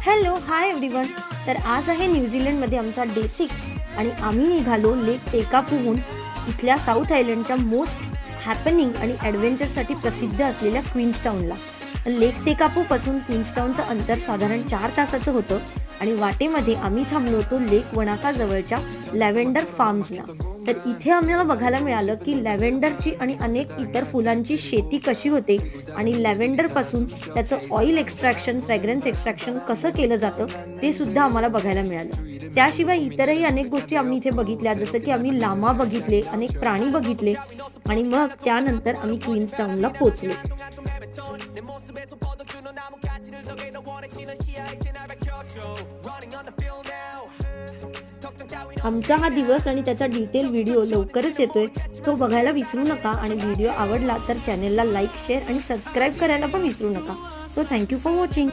Hello hi everyone. तर आज आहे न्यूझीलंडमध्ये आमचा डे 6 आणि आम्ही निघालो लेक टेकापूहून इथल्या साऊथ आयलंडच्या मोस्ट हॅपनिंग आणि ॲडव्हेंचरसाठी प्रसिद्ध असलेल्या क्वीन्सटाऊनला. लेक टेकापूपासून क्वीन्सटाऊनचं अंतर साधारण 4 तासाचं होतं आणि वाटेमध्ये आम्ही थांबलो होतो लेक वणाका जवळच्या लॅव्हेंडर फार्म्सला. तर इथे आम्हाला बघायला मिळालं की लॅव्हेंडरची आणि अनेक इतर फुलांची शेती कशी होते आणि लॅव्हेंडरपासून त्याचं ऑइल एक्स्ट्रॅक्शन, फ्रॅग्रन्स एक्स्ट्रॅक्शन कसं केलं जातं ते सुद्धा आम्हाला बघायला मिळालं. त्याशिवाय इतरही अनेक गोष्टी आम्ही इथे बघितल्या, जसं की आम्ही लामा बघितले, अनेक प्राणी बघितले आणि मग त्यानंतर आम्ही क्वीन्सटाऊनला पोहोचलो. आमचा हा दिवस आणि त्याचा डिटेल व्हिडिओ लवकरच येतोय, तो बघायला विसरू नका. आणि व्हिडिओ आवडला तर चॅनेलला लाईक, शेअर आणि सबस्क्राईब करायला पण विसरू नका. So thank you for watching.